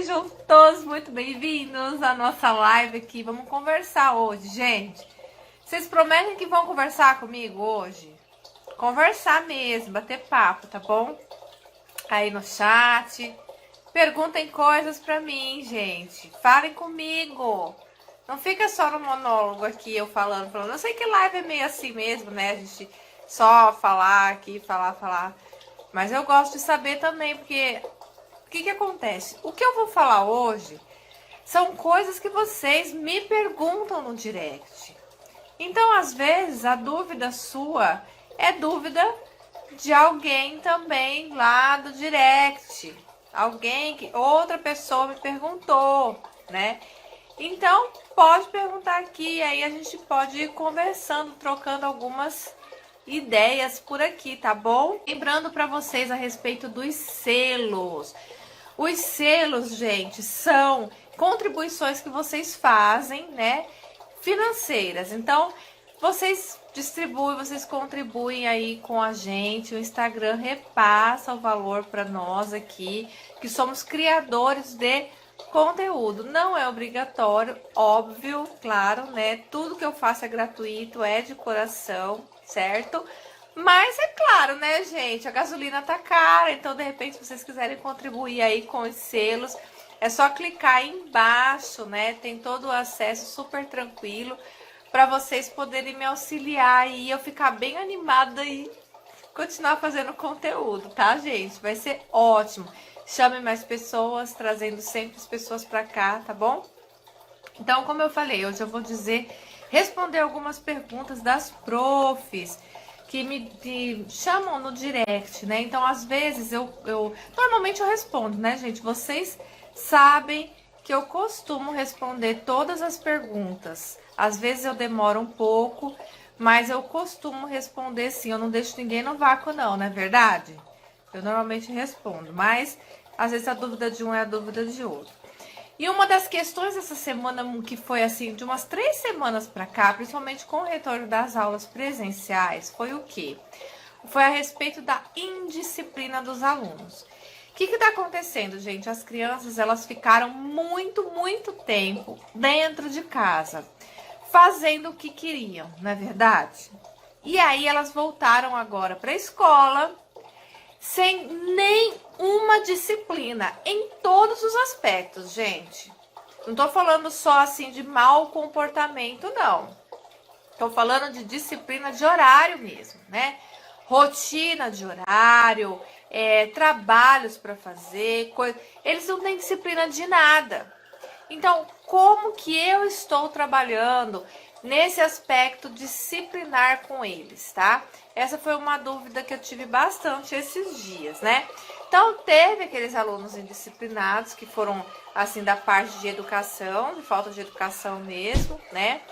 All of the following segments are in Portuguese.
Sejam todos muito bem-vindos à nossa live aqui. Vamos conversar hoje, gente. Vocês prometem que vão conversar comigo hoje? Conversar mesmo, bater papo, tá bom? Aí no chat. Perguntem coisas pra mim, gente. Falem comigo. Não fica só no monólogo aqui, eu falando. Eu sei que live é meio assim mesmo, né? A gente só falar aqui, falar. Mas eu gosto de saber também, porque o que acontece? O que eu vou falar hoje são coisas que vocês me perguntam no direct. Então, às vezes, a dúvida sua é dúvida de alguém também lá do direct. Alguém que outra pessoa me perguntou, né? Então, pode perguntar aqui, aí a gente pode ir conversando, trocando algumas ideias por aqui, tá bom? Lembrando para vocês a respeito dos selos. Os selos, gente, são contribuições que vocês fazem, né? Financeiras. Então, vocês distribuem, vocês contribuem aí com a gente. O Instagram repassa o valor para nós aqui, que somos criadores de conteúdo. Não é obrigatório, óbvio, claro, né? Tudo que eu faço é gratuito, é de coração, certo? Mas é claro, né, gente? A gasolina tá cara, então de repente se vocês quiserem contribuir aí com os selos, é só clicar aí embaixo, né? Tem todo o acesso super tranquilo para vocês poderem me auxiliar e eu ficar bem animada e continuar fazendo conteúdo, tá, gente? Vai ser ótimo. Chame mais pessoas, trazendo sempre as pessoas para cá, tá bom? Então, como eu falei, hoje eu vou responder algumas perguntas das profs que me chamam no direct, né? Então, às vezes, normalmente eu respondo, né, gente? Vocês sabem que eu costumo responder todas as perguntas. Às vezes eu demoro um pouco, mas eu costumo responder sim. Eu não deixo ninguém no vácuo, não é verdade? Eu normalmente respondo, mas às vezes a dúvida de um é a dúvida de outro. E uma das questões dessa semana, que foi assim, de umas 3 semanas para cá, principalmente com o retorno das aulas presenciais, foi o quê? Foi a respeito da indisciplina dos alunos. O que está acontecendo, gente? As crianças, elas ficaram muito tempo dentro de casa, fazendo o que queriam, não é verdade? E aí elas voltaram agora para a escola, sem nenhuma disciplina, em todos os aspectos, gente. Não tô falando só assim de mau comportamento, não. Tô falando de disciplina de horário mesmo, né? Rotina de horário, trabalhos para fazer, eles não têm disciplina de nada. Então, como que eu estou trabalhando nesse aspecto disciplinar com eles, tá? Essa foi uma dúvida que eu tive bastante esses dias, né? Então, teve aqueles alunos indisciplinados que foram, assim, da parte de educação, de falta de educação mesmo, né?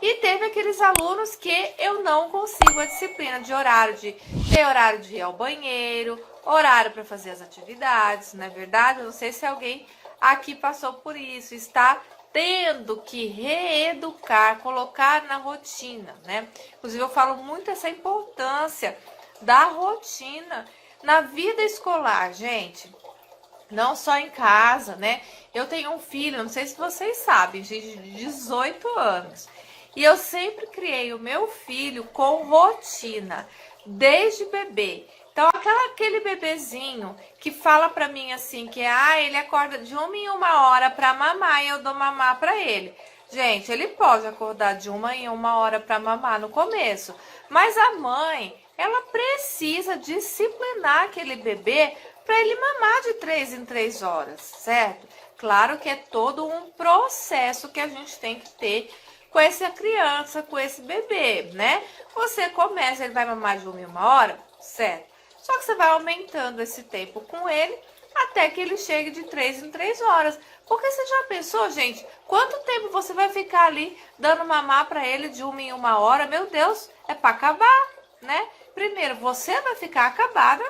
E teve aqueles alunos que eu não consigo a disciplina de horário, de ter horário de ir ao banheiro, horário para fazer as atividades, não é verdade? Eu não sei se alguém aqui passou por isso, está tendo que reeducar, colocar na rotina, né? Inclusive, eu falo muito essa importância da rotina na vida escolar, gente. Não só em casa, né? Eu tenho um filho, não sei se vocês sabem, gente, de 18 anos. E eu sempre criei o meu filho com rotina, desde bebê. Então, aquele bebezinho que fala pra mim assim, que ele acorda de 1 em 1 hora pra mamar e eu dou mamar pra ele. Gente, ele pode acordar de 1 em 1 hora pra mamar no começo, mas a mãe, ela precisa disciplinar aquele bebê pra ele mamar de 3 em 3 horas, certo? Claro que é todo um processo que a gente tem que ter com essa criança, com esse bebê, né? Você começa, ele vai mamar de 1 em 1 hora, certo? Só que você vai aumentando esse tempo com ele até que ele chegue de 3 em 3 horas. Porque você já pensou, gente, quanto tempo você vai ficar ali dando mamar para ele de 1 em 1 hora? Meu Deus, é para acabar, né? Primeiro, você vai ficar acabada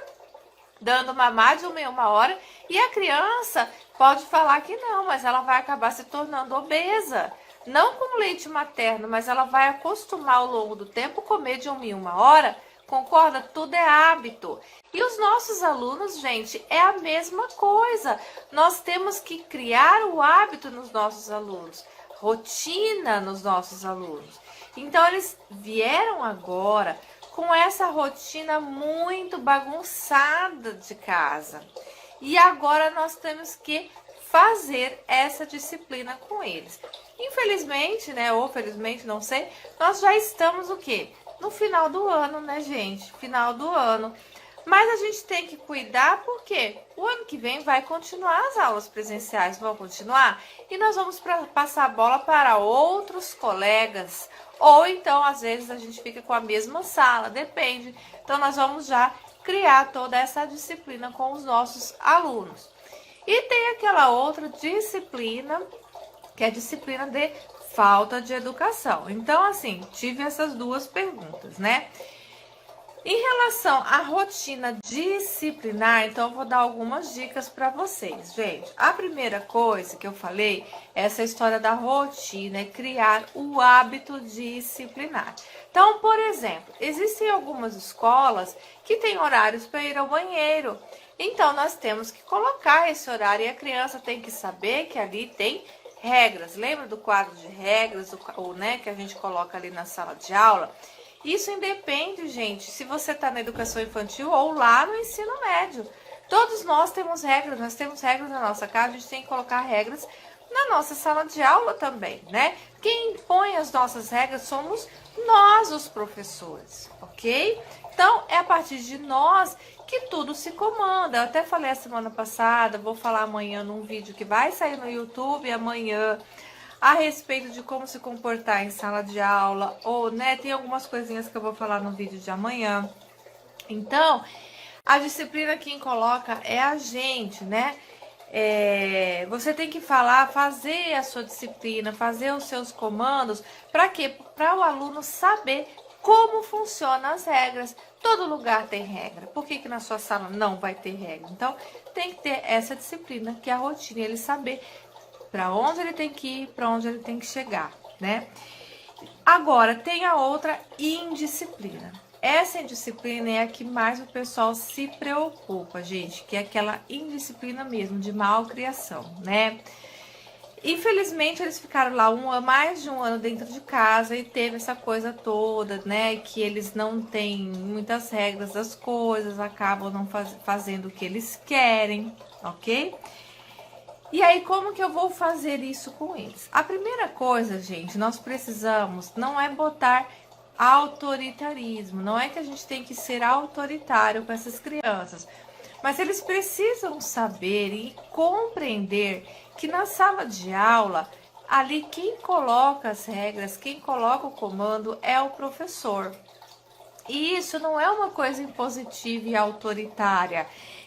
dando mamar de 1 em 1 hora e a criança pode falar que não, mas ela vai acabar se tornando obesa. Não com leite materno, mas ela vai acostumar ao longo do tempo comer de 1 em 1 hora Concorda? Tudo é hábito. E os nossos alunos, gente, é a mesma coisa. Nós temos que criar o hábito nos nossos alunos, rotina nos nossos alunos. Então, eles vieram agora com essa rotina muito bagunçada de casa. E agora nós temos que fazer essa disciplina com eles. Infelizmente, né, ou felizmente, não sei, nós já estamos o quê? No final do ano, né, gente? Final do ano. Mas a gente tem que cuidar porque o ano que vem vai continuar, as aulas presenciais vão continuar e nós vamos passar a bola para outros colegas. Ou então, às vezes, a gente fica com a mesma sala, depende. Então, nós vamos já criar toda essa disciplina com os nossos alunos. E tem aquela outra disciplina, que é a disciplina de falta de educação. Então, assim, tive essas duas perguntas, né? Em relação à rotina disciplinar, então eu vou dar algumas dicas para vocês, gente. A primeira coisa que eu falei é essa história da rotina, é criar o hábito disciplinar. Então, por exemplo, existem algumas escolas que têm horários para ir ao banheiro. Então, nós temos que colocar esse horário e a criança tem que saber que ali tem regras. Lembra do quadro de regras, né, que a gente coloca ali na sala de aula? Isso independe, gente, se você está na educação infantil ou lá no ensino médio. Todos nós temos regras, nós temos regras na nossa casa, a gente tem que colocar regras na nossa sala de aula também, né? Quem impõe as nossas regras somos nós, os professores, ok? Então, é a partir de nós que tudo se comanda. Eu até falei a semana passada, vou falar amanhã num vídeo que vai sair no YouTube amanhã, a respeito de como se comportar em sala de aula, ou, né, tem algumas coisinhas que eu vou falar no vídeo de amanhã. Então, a disciplina quem coloca é a gente, né? Você tem que falar, fazer a sua disciplina, fazer os seus comandos, para quê? Para o aluno saber como funcionam as regras. Todo lugar tem regra. Por que na sua sala não vai ter regra? Então, tem que ter essa disciplina, que é a rotina, ele saber para onde ele tem que ir, para onde ele tem que chegar, né? Agora, tem a outra indisciplina. Essa indisciplina é a que mais o pessoal se preocupa, gente, que é aquela indisciplina mesmo, de malcriação, né? Infelizmente, eles ficaram lá mais de um ano dentro de casa e teve essa coisa toda, né? Que eles não têm muitas regras das coisas, acabam não fazendo o que eles querem, ok? E aí, como que eu vou fazer isso com eles? A primeira coisa, gente, nós precisamos, não é botar autoritarismo, não é que a gente tem que ser autoritário com essas crianças, mas eles precisam saber e compreender que na sala de aula, ali quem coloca as regras, quem coloca o comando é o professor. E isso não é uma coisa impositiva e autoritária.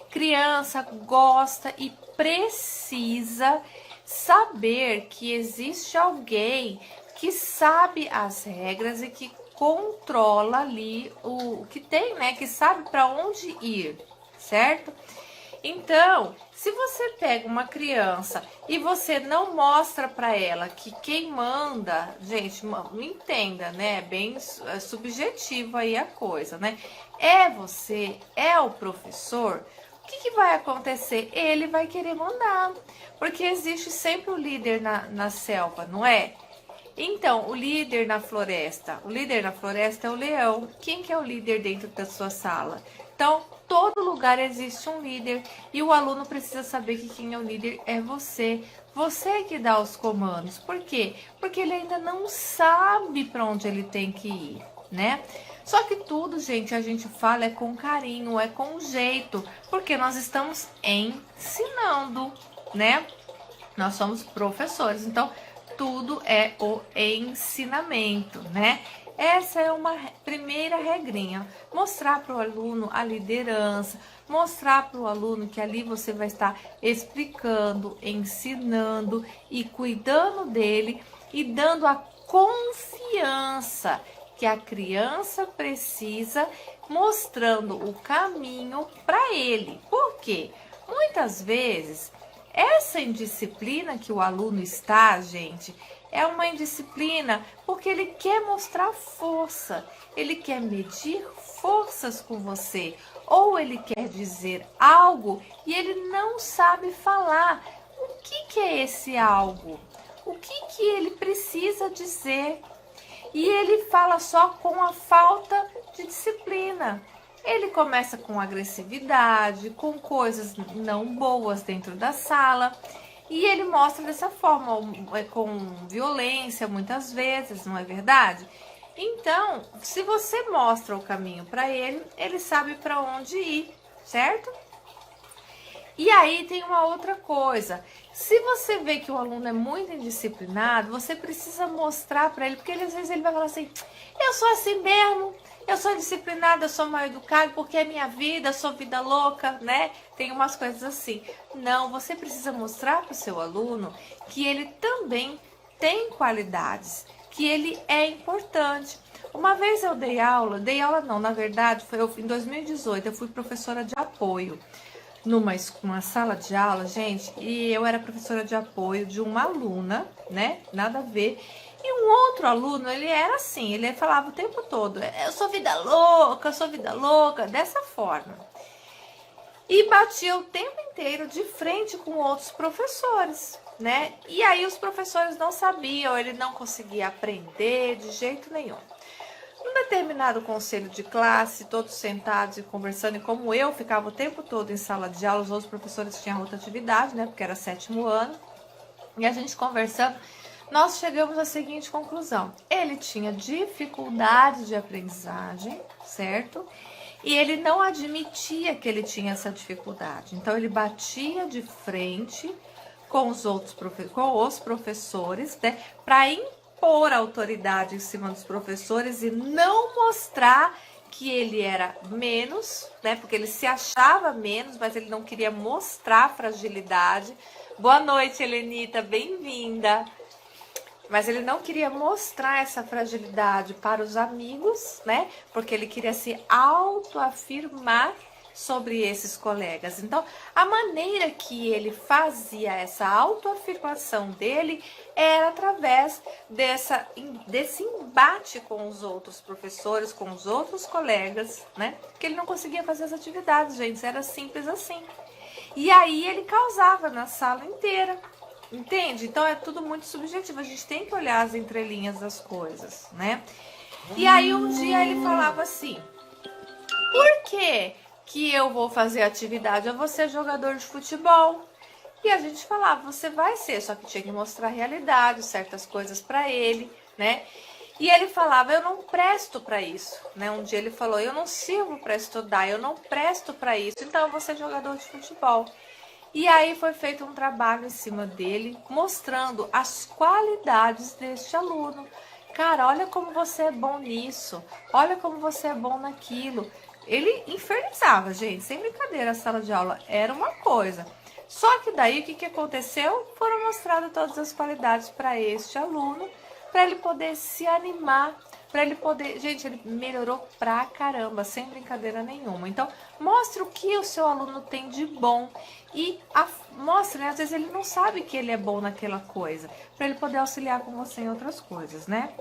Criança gosta e precisa saber que existe alguém que sabe as regras e que controla ali o que tem, né? Que sabe para onde ir, certo? Então, se você pega uma criança e você não mostra para ela que quem manda, gente, me entenda, né? É bem subjetivo aí a coisa, né? É você, é o professor. O que vai acontecer? Ele vai querer mandar, porque existe sempre o líder na selva, não é? Então, o líder na floresta é o leão. Quem que é o líder dentro da sua sala? Então, todo lugar existe um líder e o aluno precisa saber que quem é o líder é você. Você que dá os comandos. Por quê? Porque ele ainda não sabe para onde ele tem que ir, né? Só que tudo, gente, a gente fala é com carinho, é com jeito, porque nós estamos ensinando, né? Nós somos professores, então tudo é o ensinamento, né? Essa é uma primeira regrinha, mostrar para o aluno a liderança, mostrar para o aluno que ali você vai estar explicando, ensinando e cuidando dele e dando a confiança que a criança precisa, mostrando o caminho para ele. Por quê? Muitas vezes Essa indisciplina que o aluno está, gente, é uma indisciplina porque ele quer mostrar força, ele quer medir forças com você, ou ele quer dizer algo e ele não sabe falar. O que é esse algo? O que ele precisa dizer? E ele fala só com a falta de disciplina. Ele começa com agressividade, com coisas não boas dentro da sala. E ele mostra dessa forma, com violência muitas vezes, não é verdade? Então, se você mostra o caminho para ele, ele sabe para onde ir, certo? E aí tem uma outra coisa. Se você vê que o aluno é muito indisciplinado, você precisa mostrar para ele, porque às vezes ele vai falar assim: eu sou assim mesmo, eu sou indisciplinado, eu sou mal educado, porque é minha vida, eu sou vida louca, né? Tem umas coisas assim. Não, você precisa mostrar para o seu aluno que ele também tem qualidades, que ele é importante. Uma vez eu dei aula não, na verdade, foi em 2018, eu fui professora de apoio numa sala de aula, gente, e eu era professora de apoio de uma aluna, né? Nada a ver. E um outro aluno, ele era assim, ele falava o tempo todo: eu sou vida louca, dessa forma. E batia o tempo inteiro de frente com outros professores, né? E aí os professores não sabiam, ele não conseguia aprender de jeito nenhum. Num determinado conselho de classe, todos sentados e conversando, e como eu ficava o tempo todo em sala de aula, os outros professores tinham rotatividade, né? Porque era 7º ano, e a gente conversando, nós chegamos à seguinte conclusão: ele tinha dificuldade de aprendizagem, certo? E ele não admitia que ele tinha essa dificuldade. Então ele batia de frente com os professores, né, para impor autoridade em cima dos professores e não mostrar que ele era menos, né? Porque ele se achava menos, mas ele não queria mostrar fragilidade. Boa noite, Helenita, bem-vinda. Mas ele não queria mostrar essa fragilidade para os amigos, né? Porque ele queria se autoafirmar sobre esses colegas. Então, a maneira que ele fazia essa autoafirmação dele era através desse embate com os outros professores, com os outros colegas, né? Que ele não conseguia fazer as atividades, gente. Era simples assim. E aí ele causava na sala inteira. Entende? Então é tudo muito subjetivo. A gente tem que olhar as entrelinhas das coisas, né? E aí um dia ele falava assim: por que eu vou fazer atividade? Eu vou ser jogador de futebol. E a gente falava: você vai ser, só que tinha que mostrar a realidade, certas coisas pra ele, né? E ele falava: eu não presto pra isso, né? Um dia ele falou: eu não sirvo pra estudar, eu não presto pra isso, então eu vou ser jogador de futebol. E aí foi feito um trabalho em cima dele, mostrando as qualidades deste aluno. Cara, olha como você é bom nisso, olha como você é bom naquilo. Ele infernizava, gente, sem brincadeira, a sala de aula era uma coisa. Só que daí o que aconteceu? Foram mostradas todas as qualidades para este aluno, para ele poder se animar, para ele poder... Gente, ele melhorou pra caramba, sem brincadeira nenhuma. Então, mostre o que o seu aluno tem de bom e mostre, né? Às vezes ele não sabe que ele é bom naquela coisa, para ele poder auxiliar com você em outras coisas, né?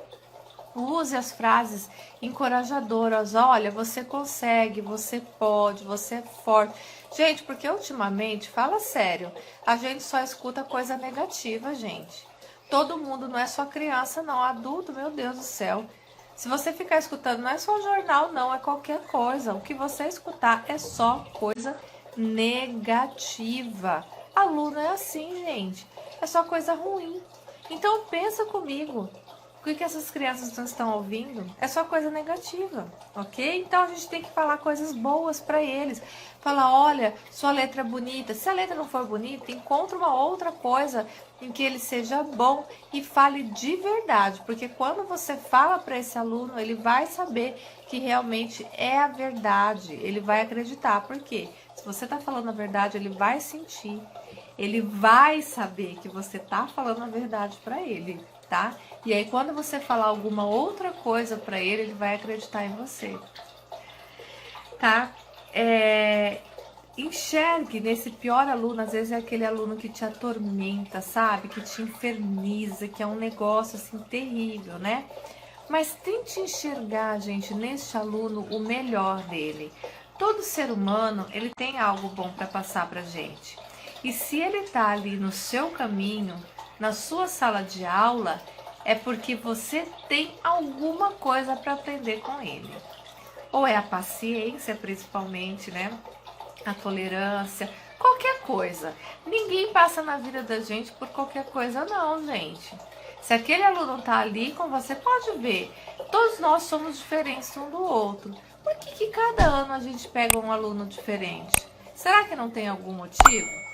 Use as frases encorajadoras. Olha, você consegue, você pode, você é forte. Gente, porque ultimamente, fala sério, a gente só escuta coisa negativa, gente. Todo mundo, não é só criança, não. Adulto, meu Deus do céu. Se você ficar escutando, não é só jornal, não, é qualquer coisa. O que você escutar é só coisa negativa. Aluno é assim, gente. É só coisa ruim. Então pensa comigo. O que essas crianças não estão ouvindo é só coisa negativa, ok? Então a gente tem que falar coisas boas para eles. Falar: olha, sua letra é bonita. Se a letra não for bonita, encontre uma outra coisa em que ele seja bom e fale de verdade. Porque quando você fala para esse aluno, ele vai saber que realmente é a verdade. Ele vai acreditar. Por quê? Se você está falando a verdade, ele vai sentir. Ele vai saber que você está falando a verdade para ele, tá? E aí quando você falar alguma outra coisa para ele, ele vai acreditar em você, tá? enxergue nesse pior aluno, às vezes é aquele aluno que te atormenta, sabe? Que te inferniza, que é um negócio assim terrível, né? Mas tente enxergar, gente, neste aluno o melhor dele. Todo ser humano, ele tem algo bom para passar pra gente. E se ele tá ali no seu caminho, na sua sala de aula, é porque você tem alguma coisa para aprender com ele. Ou é a paciência, principalmente, né? A tolerância, qualquer coisa. Ninguém passa na vida da gente por qualquer coisa, não, gente. Se aquele aluno tá ali com você, pode ver. Todos nós somos diferentes um do outro. Por que cada ano a gente pega um aluno diferente? Será que não tem algum motivo?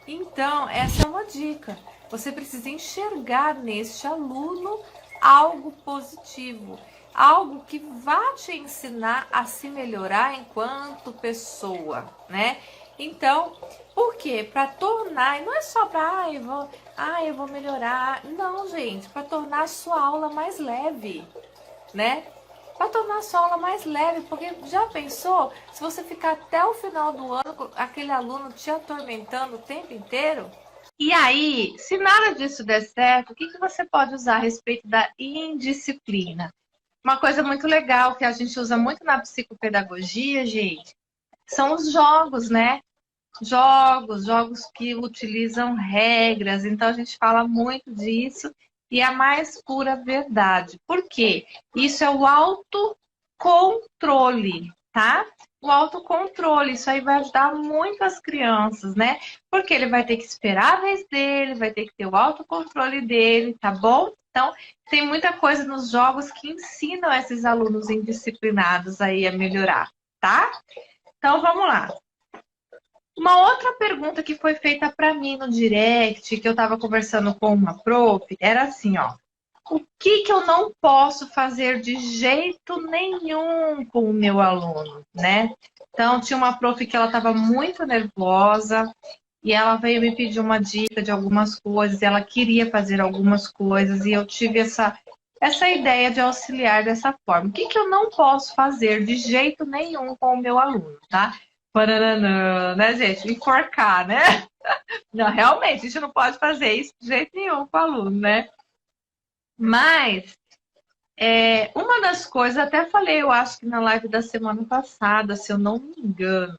Então, essa é uma dica. Você precisa enxergar neste aluno algo positivo, algo que vá te ensinar a se melhorar enquanto pessoa, né? Então, por quê? Para tornar, e não é só para, eu vou melhorar. Não, gente, para tornar a sua aula mais leve, né? Para tornar a sua aula mais leve, porque já pensou se você ficar até o final do ano com aquele aluno te atormentando o tempo inteiro? E aí, se nada disso der certo, o que você pode usar a respeito da indisciplina? Uma coisa muito legal que a gente usa muito na psicopedagogia, gente, são os jogos, né? Jogos que utilizam regras. Então a gente fala muito disso e é a mais pura verdade. Por quê? Isso é o autocontrole, tá? O autocontrole, isso aí vai ajudar muito as crianças, né? Porque ele vai ter que esperar a vez dele, vai ter que ter o autocontrole dele, tá bom? Então, tem muita coisa nos jogos que ensinam esses alunos indisciplinados aí a melhorar, tá? Então, vamos lá. Uma outra pergunta que foi feita para mim no direct, que eu estava conversando com uma prof, era assim, ó. O que eu não posso fazer de jeito nenhum com o meu aluno, né? Então, tinha uma prof que ela estava muito nervosa e ela veio me pedir uma dica de algumas coisas, ela queria fazer algumas coisas e eu tive essa ideia de auxiliar dessa forma. O que eu não posso fazer de jeito nenhum com o meu aluno, tá? Pararanã, né, gente? Enforcar, né? Não, realmente, a gente não pode fazer isso de jeito nenhum com o aluno, né? Mas, uma das coisas, até falei, eu acho que na live da semana passada, se eu não me engano,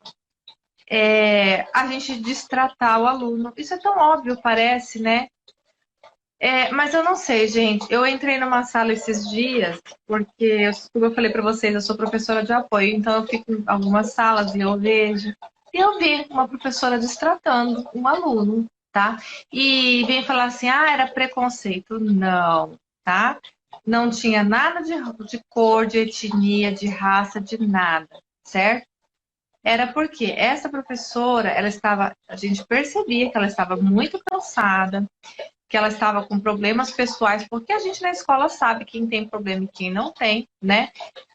a gente destratar o aluno. Isso é tão óbvio, parece, né? Mas eu não sei, gente. Eu entrei numa sala esses dias, porque, como eu falei para vocês, eu sou professora de apoio, então eu fico em algumas salas e eu vejo. E eu vi uma professora destratando um aluno, tá? E vem falar assim, era preconceito. Não, tá? Não tinha nada de cor, de etnia, de raça, de nada, certo? Era porque essa professora, a gente percebia que ela estava muito cansada, que ela estava com problemas pessoais, porque a gente na escola sabe quem tem problema e quem não tem, né?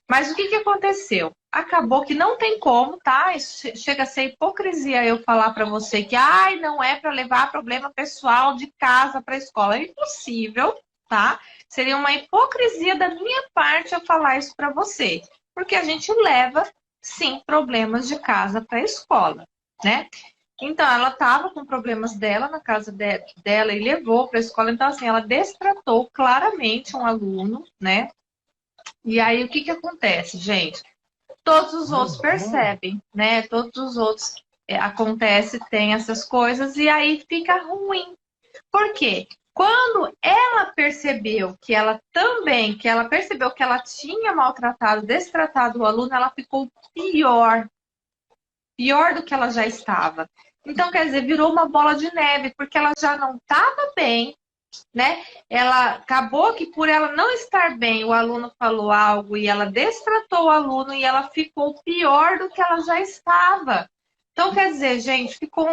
Mas o que aconteceu? Acabou que não tem como, tá? Isso chega a ser hipocrisia eu falar para você que não é para levar problema pessoal de casa para a escola. É impossível, tá? Seria uma hipocrisia da minha parte eu falar isso para você, porque a gente leva, sim, problemas de casa para a escola, né? Então, ela estava com problemas dela na casa dela e levou para a escola. Então, assim, ela destratou claramente um aluno, né? E aí, o que acontece, gente? Todos os outros percebem, né? Todos os outros acontece, tem essas coisas e aí fica ruim. Por quê? Quando ela percebeu que ela percebeu que ela tinha maltratado, destratado o aluno, ela ficou pior do que ela já estava. Então, quer dizer, virou uma bola de neve, porque ela já não estava bem, né? Ela acabou que por ela não estar bem, o aluno falou algo e ela destratou o aluno e ela ficou pior do que ela já estava. Então, quer dizer, gente, ficou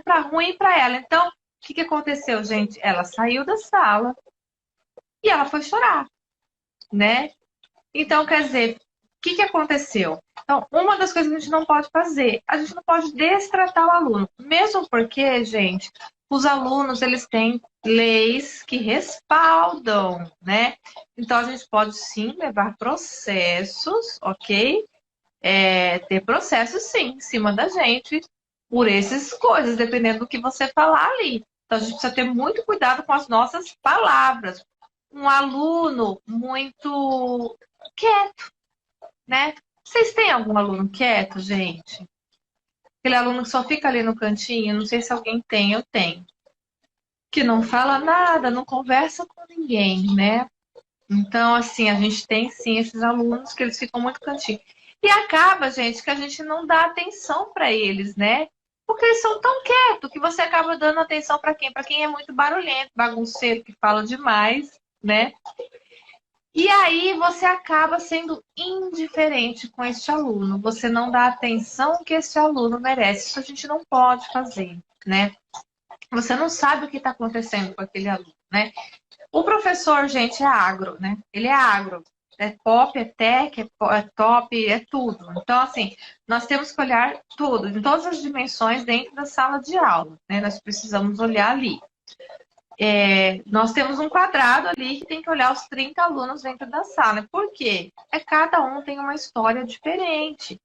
para ruim para ela. Então, o que aconteceu, gente? Ela saiu da sala e ela foi chorar, né? Então, quer dizer, o que aconteceu? Então, uma das coisas que a gente não pode fazer, a gente não pode destratar o aluno. Mesmo porque, gente, os alunos, eles têm leis que respaldam, né? Então, a gente pode sim levar processos, ok? Ter processos sim, em cima da gente, por essas coisas, dependendo do que você falar ali. Então, a gente precisa ter muito cuidado com as nossas palavras. Um aluno muito quieto, né? Vocês têm algum aluno quieto, gente? Aquele aluno que só fica ali no cantinho, não sei se alguém tem, eu tenho. Que não fala nada, não conversa com ninguém, né? Então, assim, a gente tem sim esses alunos que eles ficam muito cantinho. E acaba, gente, que a gente não dá atenção para eles, né? Porque eles são tão quietos que você acaba dando atenção para quem? Para quem é muito barulhento, bagunceiro, que fala demais, né? E aí você acaba sendo indiferente com este aluno. Você não dá a atenção que este aluno merece. Isso a gente não pode fazer, né? Você não sabe o que está acontecendo com aquele aluno, né? O professor, gente, é agro, né? Ele é agro. É pop, é tech, é top, é tudo. Então, assim, nós temos que olhar tudo, em todas as dimensões dentro da sala de aula, né? Nós precisamos olhar ali. Nós temos um quadrado ali que tem que olhar os 30 alunos dentro da sala. Por quê? Cada um tem uma história diferente.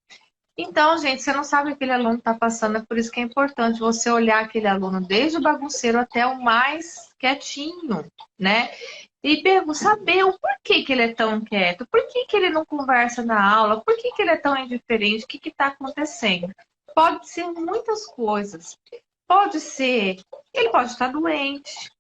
Então, gente, você não sabe o que aquele aluno está passando, é por isso que é importante você olhar aquele aluno desde o bagunceiro até o mais quietinho, né? E saber o porquê que ele é tão quieto, por que que ele não conversa na aula, por que que ele é tão indiferente, o que está acontecendo? Pode ser muitas coisas. Pode ser, ele pode estar doente,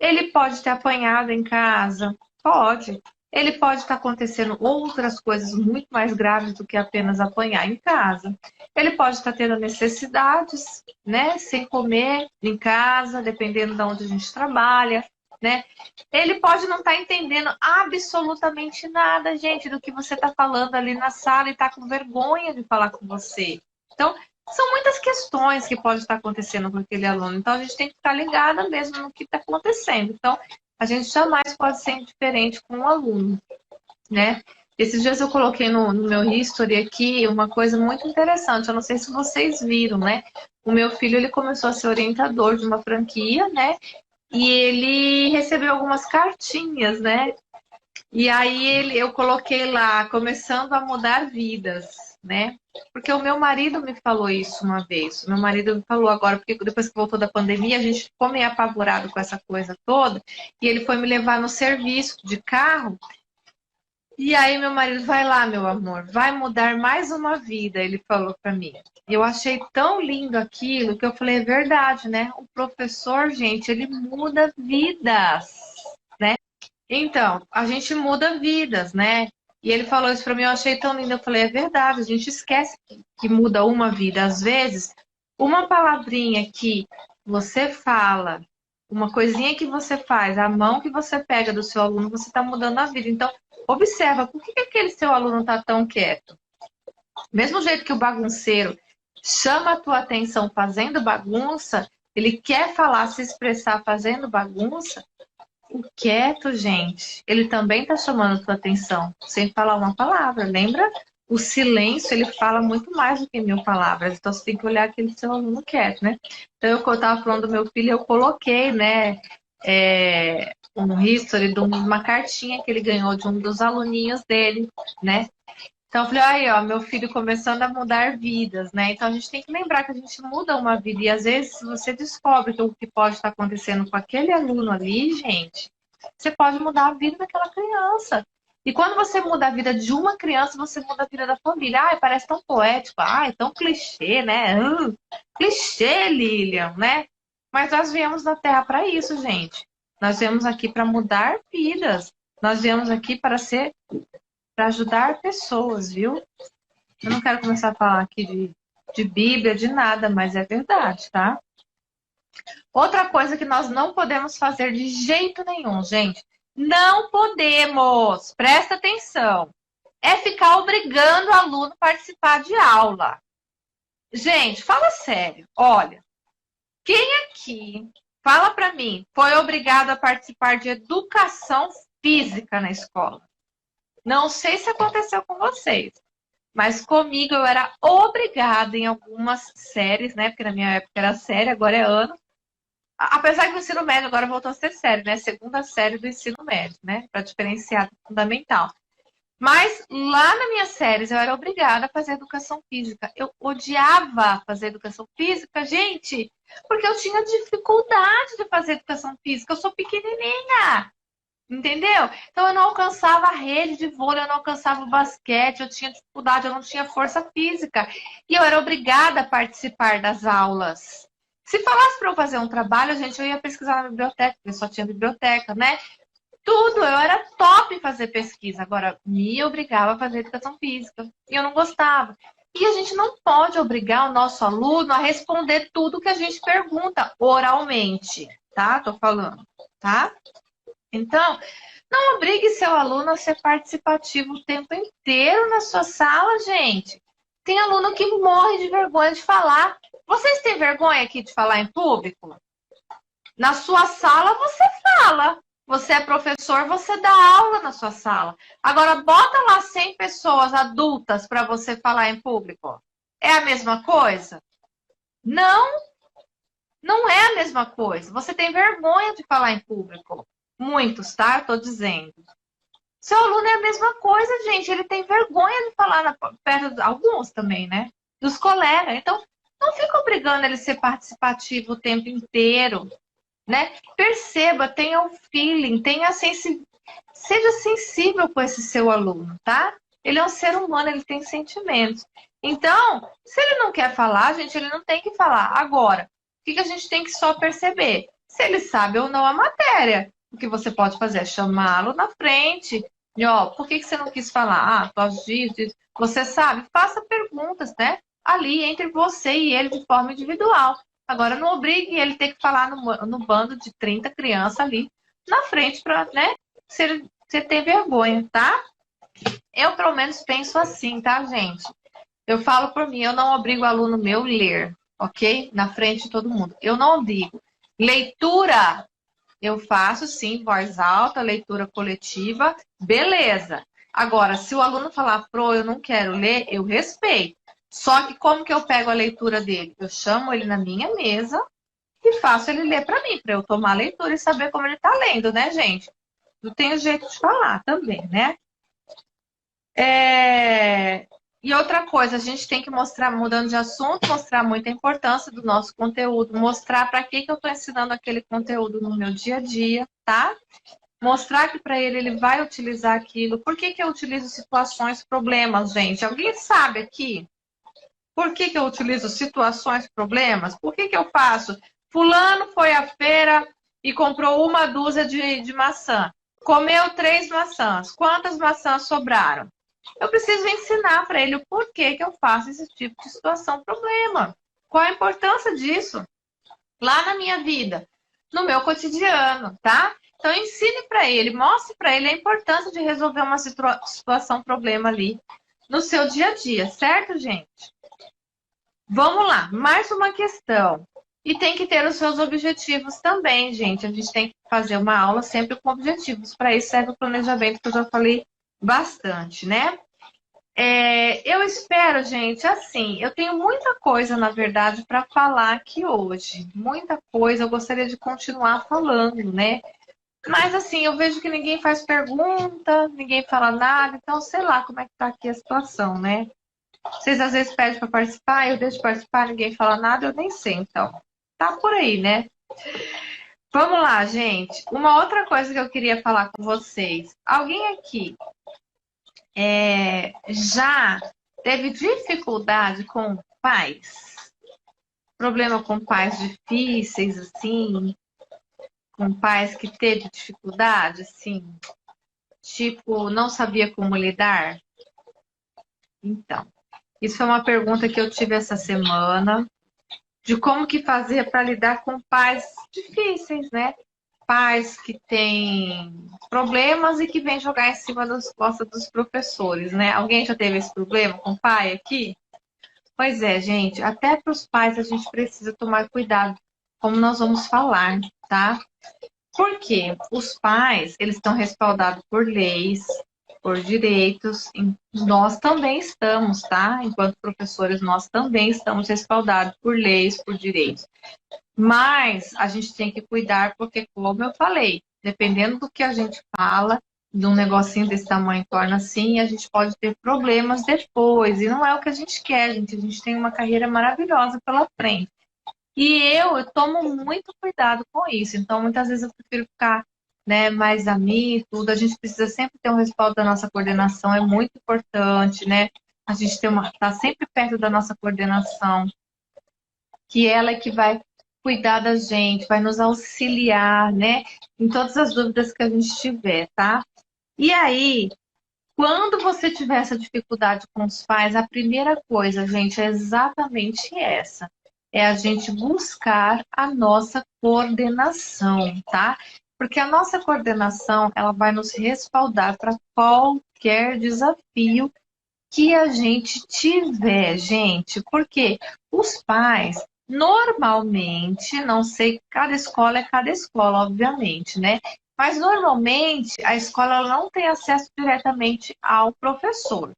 ele pode ter apanhado em casa, pode. Ele pode estar acontecendo outras coisas muito mais graves do que apenas apanhar em casa. Ele pode estar tendo necessidades, né, sem comer em casa, dependendo de onde a gente trabalha, né? Ele pode não estar entendendo absolutamente nada, gente, do que você está falando ali na sala e está com vergonha de falar com você. Então, são muitas questões que podem estar acontecendo com aquele aluno. Então, a gente tem que ficar ligada mesmo no que está acontecendo. Então, a gente jamais pode ser indiferente com o aluno, né? Esses dias eu coloquei no meu history aqui uma coisa muito interessante. Eu não sei se vocês viram, né? O meu filho, ele começou a ser orientador de uma franquia, né? E ele recebeu algumas cartinhas, né? E aí eu coloquei lá, começando a mudar vidas, né? Porque o meu marido me falou isso uma vez. O meu marido me falou agora, porque depois que voltou da pandemia, a gente ficou meio apavorado com essa coisa toda. E ele foi me levar no serviço de carro. E aí meu marido, vai lá, meu amor, vai mudar mais uma vida, ele falou para mim. Eu achei tão lindo aquilo que eu falei, é verdade, né? O professor, gente, ele muda vidas, né? Então, a gente muda vidas, né? E ele falou isso para mim, eu achei tão lindo. Eu falei, é verdade, a gente esquece que muda uma vida. Às vezes, uma palavrinha que você fala, uma coisinha que você faz, a mão que você pega do seu aluno, você está mudando a vida. Então, observa, por que aquele seu aluno está tão quieto? Mesmo jeito que o bagunceiro chama a tua atenção fazendo bagunça, ele quer falar, se expressar fazendo bagunça, o quieto, gente, ele também está chamando a tua atenção, sem falar uma palavra. Lembra? O silêncio, ele fala muito mais do que 1000 palavras. Então, você tem que olhar aquele seu aluno quieto, né? Então, eu estava falando do meu filho, eu coloquei, né, um history de uma cartinha que ele ganhou de um dos aluninhos dele, né? Então, eu falei, aí, ó, meu filho começando a mudar vidas, né? Então, a gente tem que lembrar que a gente muda uma vida. E, às vezes, você descobre que o que pode estar acontecendo com aquele aluno ali, gente, você pode mudar a vida daquela criança. E quando você muda a vida de uma criança, você muda a vida da família. Ai, parece tão poético. Ai, tão clichê, né? Clichê, Lilian, né? Mas nós viemos na Terra para isso, gente. Nós viemos aqui para mudar vidas. Nós viemos aqui para ajudar pessoas, viu? Eu não quero começar a falar aqui de Bíblia, de nada, mas é verdade, tá? Outra coisa que nós não podemos fazer de jeito nenhum, gente. Não podemos, presta atenção, é ficar obrigando o aluno a participar de aula. Gente, fala sério. Olha, quem aqui, fala pra mim, foi obrigado a participar de educação física na escola? Não sei se aconteceu com vocês, mas comigo eu era obrigada em algumas séries, né? Porque na minha época era série, agora é ano. Apesar que o ensino médio agora voltou a ser série, né? Segunda série do ensino médio, né? Para diferenciar do fundamental. Mas lá nas minhas séries eu era obrigada a fazer educação física. Eu odiava fazer educação física, gente, porque eu tinha dificuldade de fazer educação física. Eu sou pequenininha, entendeu? Então eu não alcançava a rede de vôlei, eu não alcançava o basquete, eu tinha dificuldade, eu não tinha força física. E eu era obrigada a participar das aulas. Se falasse para eu fazer um trabalho, gente, eu ia pesquisar na biblioteca, porque só tinha biblioteca, né? Tudo, eu era top em fazer pesquisa. Agora, me obrigava a fazer educação física. E eu não gostava. E a gente não pode obrigar o nosso aluno a responder tudo que a gente pergunta oralmente, tá? Tô falando, tá? Então, não obrigue seu aluno a ser participativo o tempo inteiro na sua sala, gente. Tem aluno que morre de vergonha de falar. Vocês têm vergonha aqui de falar em público? Na sua sala você fala. Você é professor, você dá aula na sua sala. Agora, bota lá 100 pessoas adultas para você falar em público. É a mesma coisa? Não, não é a mesma coisa. Você tem vergonha de falar em público. Muitos, tá? Eu tô dizendo. Seu aluno é a mesma coisa, gente. Ele tem vergonha de falar perto de alguns também, né? Dos colegas. Então, não fica obrigando ele a ser participativo o tempo inteiro. Né? Perceba, tenha o feeling, seja sensível com esse seu aluno, tá? Ele é um ser humano, ele tem sentimentos. Então, se ele não quer falar, gente, ele não tem que falar. Agora, o que a gente tem que só perceber? Se ele sabe ou não a matéria. O que você pode fazer é chamá-lo na frente. E, ó, por que você não quis falar? Ah, por disso. Você sabe? Faça perguntas, né? Ali entre você e ele de forma individual. Agora, não obrigue ele a ter que falar no bando de 30 crianças ali na frente, para, né? Você ter vergonha, tá? Eu, pelo menos, penso assim, tá, gente? Eu falo por mim, eu não obrigo o aluno meu a ler, ok? Na frente de todo mundo. Eu não obrigo. Leitura, eu faço sim, voz alta, leitura coletiva, beleza. Agora, se o aluno falar, Pro, eu não quero ler, eu respeito. Só que como que eu pego a leitura dele? Eu chamo ele na minha mesa e faço ele ler para mim, para eu tomar a leitura e saber como ele está lendo, né, gente? Eu tenho jeito de falar também, né? E outra coisa, a gente tem que mostrar, mudando de assunto, mostrar muita importância do nosso conteúdo, mostrar para que eu estou ensinando aquele conteúdo no meu dia a dia, tá? Mostrar que para ele vai utilizar aquilo. Por que eu utilizo situações, problemas, gente? Alguém sabe aqui? Por que eu utilizo situações, problemas? Por que eu faço? Fulano foi à feira e comprou uma dúzia de maçã. Comeu 3 maçãs. Quantas maçãs sobraram? Eu preciso ensinar para ele o porquê que eu faço esse tipo de situação, problema. Qual a importância disso? Lá na minha vida, no meu cotidiano, tá? Então ensine para ele, mostre para ele a importância de resolver uma situação, problema ali no seu dia a dia, certo, gente? Vamos lá, mais uma questão. E tem que ter os seus objetivos também, gente. A gente tem que fazer uma aula sempre com objetivos. Para isso serve o planejamento que eu já falei bastante, né? Eu espero, gente, assim, eu tenho muita coisa, na verdade, para falar aqui hoje. Muita coisa, eu gostaria de continuar falando, né? Mas, assim, eu vejo que ninguém faz pergunta, ninguém fala nada, então, sei lá como é que tá aqui a situação, né? Vocês às vezes pedem para participar, eu deixo de participar, ninguém fala nada, eu nem sei, então. Tá por aí, né? Vamos lá, gente. Uma outra coisa que eu queria falar com vocês. Alguém aqui já teve dificuldade com pais? Problema com pais difíceis, assim? Com pais que teve dificuldade, assim? Tipo, não sabia como lidar? Então, isso foi uma pergunta que eu tive essa semana. De como que fazer para lidar com pais difíceis, né? Pais que têm problemas e que vêm jogar em cima das costas dos professores, né? Alguém já teve esse problema com o pai aqui? Pois é, gente, até para os pais a gente precisa tomar cuidado, como nós vamos falar, tá? Porque os pais, eles estão respaldados por leis, por direitos, nós também estamos, tá? Enquanto professores, nós também estamos respaldados por leis, por direitos. Mas a gente tem que cuidar, porque, como eu falei, dependendo do que a gente fala, de um negocinho desse tamanho torna assim, e a gente pode ter problemas depois. E não é o que a gente quer, gente. A gente tem uma carreira maravilhosa pela frente. E eu tomo muito cuidado com isso. Então, muitas vezes eu prefiro ficar, né, mais a mim, tudo. A gente precisa sempre ter um respaldo da nossa coordenação, é muito importante, né? A gente tá sempre perto da nossa coordenação, que ela é que vai cuidar da gente, vai nos auxiliar, né, em todas as dúvidas que a gente tiver, tá? E aí, quando você tiver essa dificuldade com os pais, a primeira coisa, gente, é exatamente essa. É a gente buscar a nossa coordenação, tá? Porque a nossa coordenação, ela vai nos respaldar para qualquer desafio que a gente tiver, gente. Porque os pais, normalmente, não sei, cada escola, obviamente, né? Mas normalmente a escola ela não tem acesso diretamente ao professor.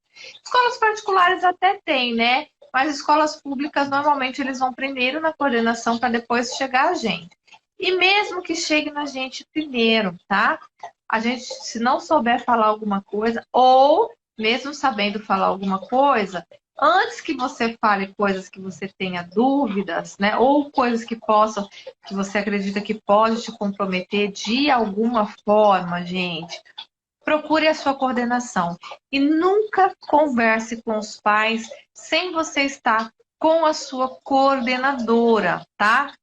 Escolas particulares até tem, né? Mas escolas públicas normalmente eles vão primeiro na coordenação para depois chegar a gente. E mesmo que chegue na gente primeiro, tá? A gente, se não souber falar alguma coisa, ou mesmo sabendo falar alguma coisa, antes que você fale coisas que você tenha dúvidas, né? Ou coisas que possam, que você acredita que pode te comprometer de alguma forma, gente, procure a sua coordenação. E nunca converse com os pais sem você estar com a sua coordenadora, tá?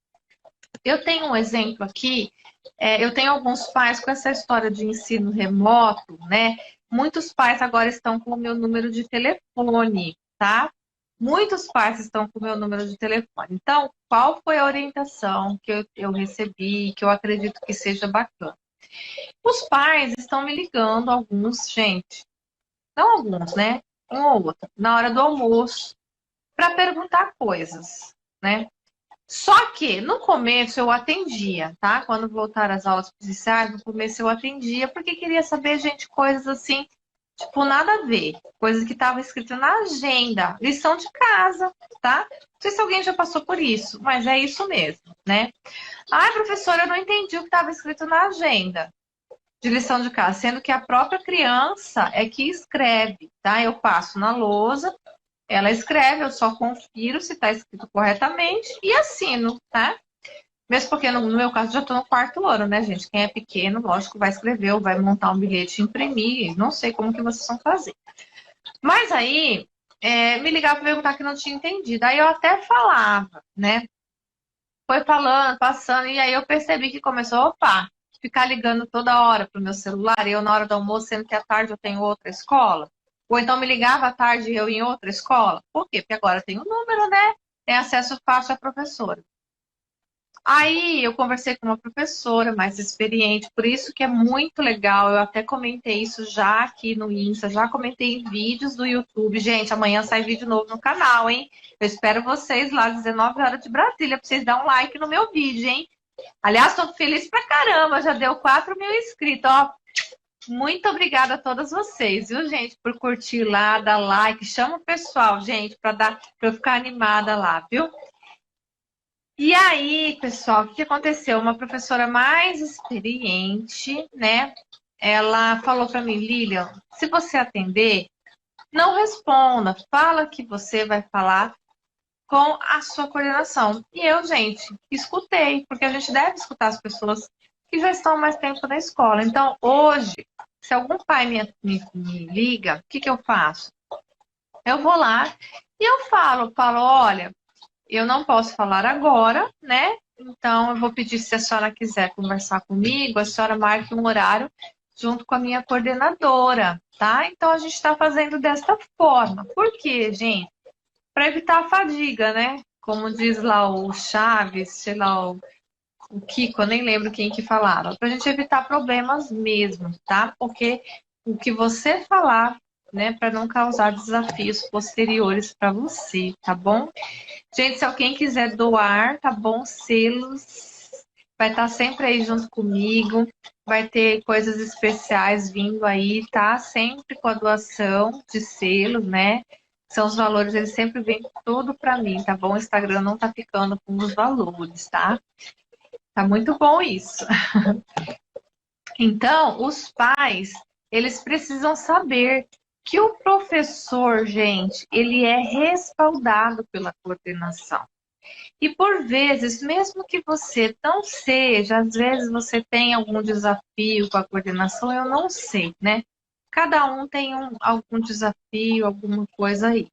Eu tenho um exemplo aqui, eu tenho alguns pais com essa história de ensino remoto, né? Muitos pais agora estão com o meu número de telefone, tá? Muitos pais estão com o meu número de telefone. Então, qual foi a orientação que eu recebi, que eu acredito que seja bacana? Os pais estão me ligando, alguns, gente, não alguns, né? Um ou outro, na hora do almoço, para perguntar coisas, né? Só que no começo eu atendia, tá? Quando voltaram as aulas presenciais, no começo eu atendia, porque queria saber, gente, coisas assim, tipo, nada a ver. Coisas que estavam escritas na agenda, lição de casa, tá? Não sei se alguém já passou por isso, mas é isso mesmo, né? Ai, professora, eu não entendi o que estava escrito na agenda de lição de casa, sendo que a própria criança é que escreve, tá? Eu passo na lousa, ela escreve, eu só confiro se está escrito corretamente e assino, tá? Mesmo porque no meu caso já estou no quarto ano, né, gente? Quem é pequeno, lógico, vai escrever ou vai montar um bilhete e imprimir. Não sei como que vocês vão fazer. Mas aí, me ligava para perguntar que não tinha entendido. Aí eu até falava, né? Foi falando, passando, e aí eu percebi que começou, opa, ficar ligando toda hora pro meu celular, e eu na hora do almoço, sendo que à tarde eu tenho outra escola. Ou então me ligava à tarde e eu em outra escola. Por quê? Porque agora tem o número, né? Tem acesso fácil à professora. Aí eu conversei com uma professora mais experiente, por isso que é muito legal. Eu até comentei isso já aqui no Insta, já comentei em vídeos do YouTube. Gente, amanhã sai vídeo novo no canal, hein? Eu espero vocês lá às 19 horas de Brasília, para vocês darem um like no meu vídeo, hein? Aliás, tô feliz pra caramba, já deu 4.000 inscritos, ó. Muito obrigada a todas vocês, viu, gente, por curtir lá, dar like. Chama o pessoal, gente, para eu ficar animada lá, viu? E aí, pessoal, o que aconteceu? Uma professora mais experiente, né? Ela falou para mim, Lilian, se você atender, não responda, fala que você vai falar com a sua coordenação. E eu, gente, escutei, porque a gente deve escutar as pessoas que já estão há mais tempo na escola. Então, hoje, se algum pai me liga, o que eu faço? Eu vou lá e eu falo, olha, eu não posso falar agora, né? Então, eu vou pedir se a senhora quiser conversar comigo, a senhora marque um horário junto com a minha coordenadora, tá? Então, a gente está fazendo desta forma. Por quê, gente? Para evitar a fadiga, né? Como diz lá o Chaves, sei lá, o Kiko, eu nem lembro quem que falava. Para a gente evitar problemas mesmo, tá? Porque o que você falar, né, para não causar desafios posteriores para você, tá bom? Gente, se alguém quiser doar, tá bom? Selos, vai estar sempre aí junto comigo. Vai ter coisas especiais vindo aí, tá? Sempre com a doação de selos, né? São os valores, eles sempre vêm tudo para mim, tá bom? O Instagram não tá ficando com os valores, tá? Tá muito bom isso. Então, os pais Eles precisam saber que o professor, gente, ele é respaldado pela coordenação. E por vezes, mesmo que você não seja, às vezes você tem algum desafio com a coordenação, eu não sei, né? Cada um tem algum desafio, alguma coisa aí.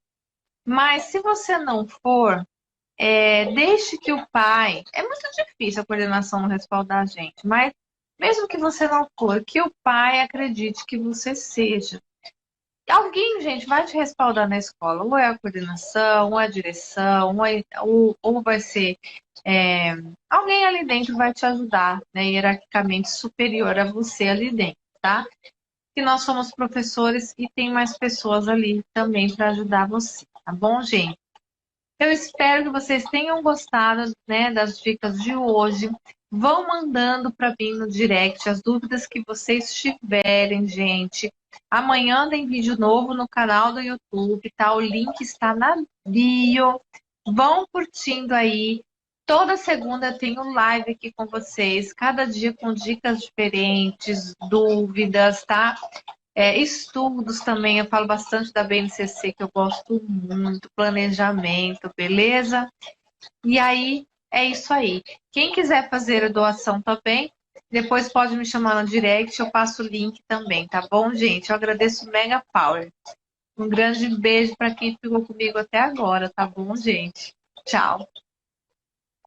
Mas se você não for, deixe que o pai. É muito difícil a coordenação não respaldar a gente, mas mesmo que você não for, que o pai acredite que você seja. Alguém, gente, vai te respaldar na escola. Ou é a coordenação, ou é a direção, ou vai ser. é, Alguém ali dentro vai te ajudar, né? Hierarquicamente superior a você ali dentro, tá? Que nós somos professores e tem mais pessoas ali também para ajudar você, tá bom, gente? Eu espero que vocês tenham gostado, né, das dicas de hoje. Vão mandando para mim no direct as dúvidas que vocês tiverem, gente. Amanhã tem vídeo novo no canal do YouTube, tá? O link está na bio. Vão curtindo aí. Toda segunda eu tenho live aqui com vocês, cada dia com dicas diferentes, dúvidas, tá? Estudos também, eu falo bastante da BNCC, que eu gosto muito, planejamento, beleza? E aí, é isso aí. Quem quiser fazer a doação também, depois pode me chamar no direct, eu passo o link também, tá bom, gente? Eu agradeço Mega Power. Um grande beijo para quem ficou comigo até agora, tá bom, gente? Tchau.